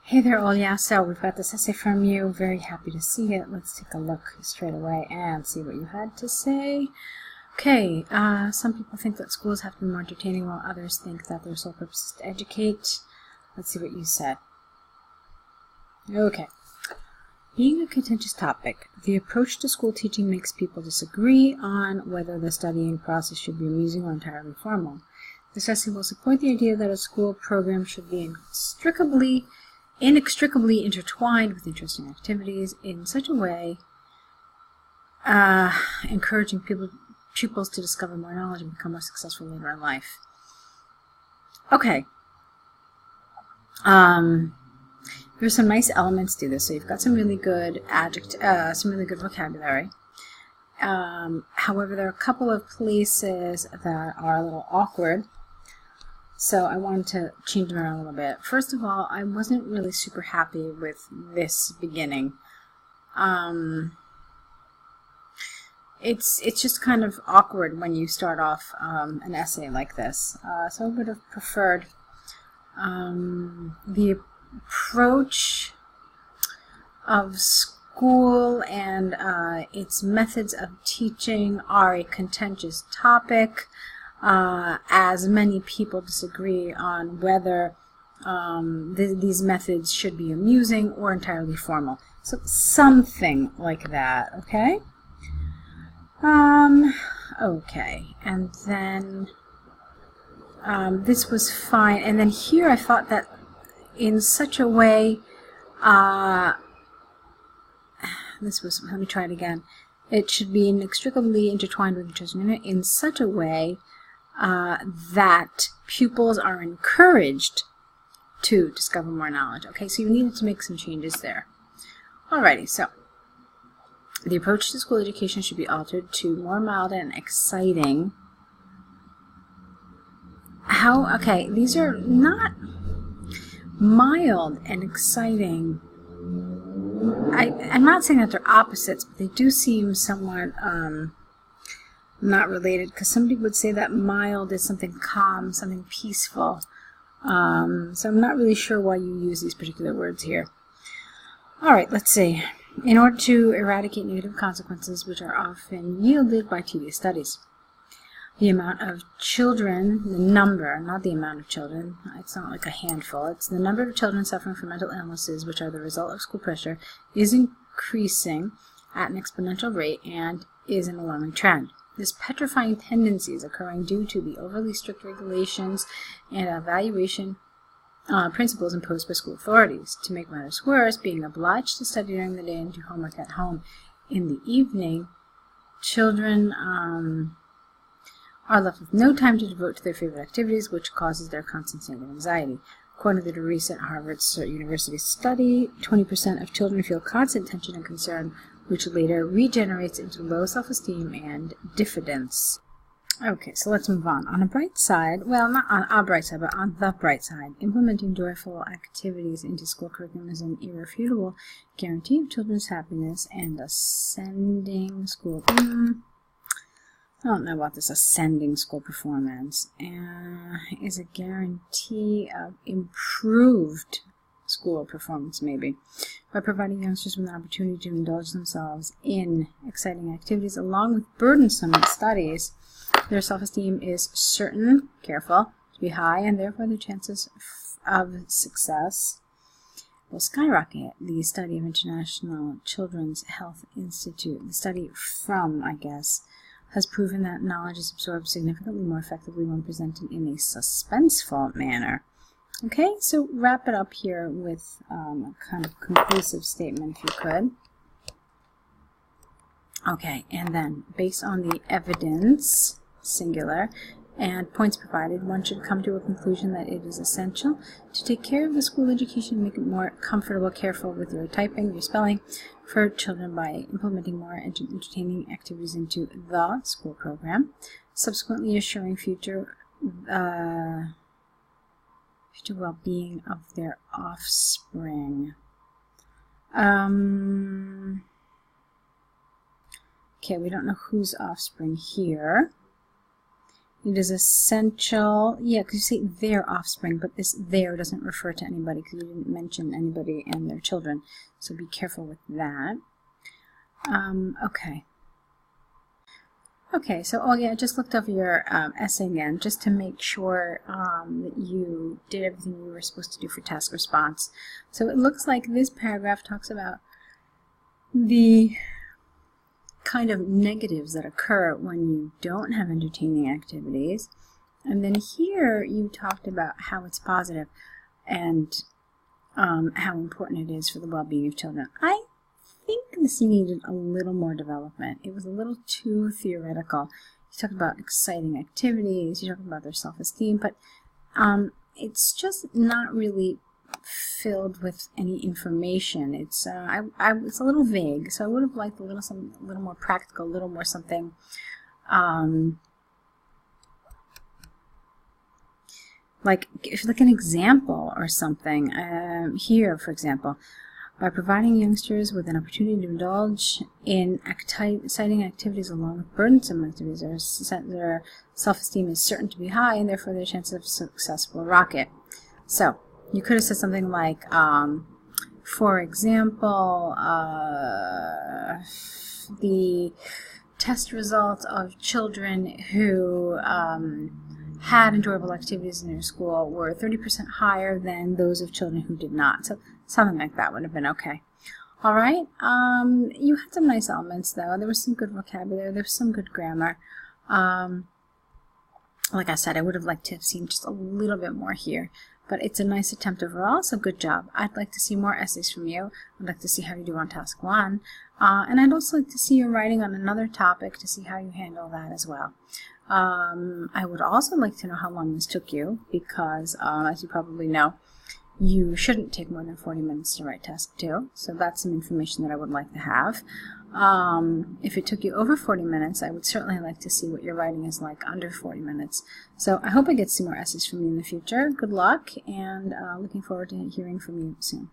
Hey there, Olya. So we've got this essay from you. Very happy to see it. Let's take a look straight away and see what you had to say. Okay, some people think that schools have to be more entertaining, while others think that their sole purpose is to educate. Let's see what you said. Okay. Being a contentious topic, the approach to school teaching makes people disagree on whether the studying process should be amusing or entirely formal. This essay will support the idea that a school program should be inextricably intertwined with interesting activities in such a way, encouraging pupils to discover more knowledge and become more successful later in life. Okay. There's some nice elements to this. So you've got some really good some really good vocabulary. However, there are a couple of places that are a little awkward. So I wanted to change them around a little bit. First of all, I wasn't really super happy with this beginning. It's just kind of awkward when you start off an essay like this. So I would have preferred the approach of school and its methods of teaching are a contentious topic. As many people disagree on whether these methods should be amusing or entirely formal. So something like that, okay? Okay, and then this was fine. And then here I thought that in such a way, let me try it again. It should be inextricably intertwined with interesting in such a way that pupils are encouraged to discover more knowledge. Okay, so you needed to make some changes there. Alrighty, so the approach to school education should be altered to more mild and exciting. Okay, these are not mild and exciting. I'm not saying that they're opposites, but they do seem somewhat not related, because somebody would say that mild is something calm, something peaceful. So I'm not really sure why you use these particular words here. Alright, let's see. In order to eradicate negative consequences, which are often yielded by tedious studies. The amount of children, the number, not the amount of children, it's not like a handful, it's the number of children suffering from mental illnesses which are the result of school pressure, is increasing at an exponential rate and is an alarming trend. This petrifying tendency is occurring due to the overly strict regulations and evaluation principles imposed by school authorities. To make matters worse, being obliged to study during the day and do homework at home in the evening, children are left with no time to devote to their favorite activities, which causes their constant state of anxiety. According to the recent Harvard University study, 20% of children feel constant tension and concern, which later regenerates into low self-esteem and diffidence. Okay, so let's move on. On a bright side, well, not on a bright side, but on the bright side, implementing joyful activities into school curriculum is an irrefutable guarantee of children's happiness, and ascending school... I don't know about this ascending school performance. Is a guarantee of improved school performance, maybe, by providing youngsters with an opportunity to indulge themselves in exciting activities along with burdensome studies. Their self-esteem is certain, careful, to be high, and therefore their chances of success will skyrocket. The study of International Children's Health Institute, the study from, I guess, has proven that knowledge is absorbed significantly more effectively when presented in a suspenseful manner. Okay, so wrap it up here with a kind of conclusive statement, if you could. Okay, and then, based on the evidence, singular, and points provided, one should come to a conclusion that it is essential to take care of the school education and make it more comfortable, careful with your typing, your spelling, for children by implementing more entertaining activities into the school program, subsequently assuring future well-being of their offspring. Okay, we don't know whose offspring here. It is essential, yeah, because you say their offspring, but this their doesn't refer to anybody because you didn't mention anybody and their children, so be careful with that. Okay. Okay, so Olya, I just looked over your essay again just to make sure that you did everything you were supposed to do for task response. So it looks like this paragraph talks about the kind of negatives that occur when you don't have entertaining activities. And then here you talked about how it's positive and how important it is for the well-being of children. I think this needed a little more development. It was a little too theoretical. You talked about exciting activities, you talked about their self-esteem, but it's just not really filled with any information. It's it's a little vague, so I would have liked a little more practical, a little more something like an example or something. Here, for example, by providing youngsters with an opportunity to indulge in exciting activities along with burdensome activities, their self-esteem is certain to be high, and therefore their chances of success will rocket. So you could have said something like, for example, the test results of children who had enjoyable activities in their school were 30% higher than those of children who did not. So something like that would have been okay. All right. You had some nice elements, though. There was some good vocabulary. There was some good grammar. Like I said, I would have liked to have seen just a little bit more here. But it's a nice attempt overall, so good job. I'd like to see more essays from you. I'd like to see how you do on task 1. And I'd also like to see your writing on another topic to see how you handle that as well. I would also like to know how long this took you, because as you probably know, you shouldn't take more than 40 minutes to write task 2. So that's some information that I would like to have. If it took you over 40 minutes, I would certainly like to see what your writing is like under 40 minutes. So I hope I get some more essays from you in the future. Good luck, and looking forward to hearing from you soon.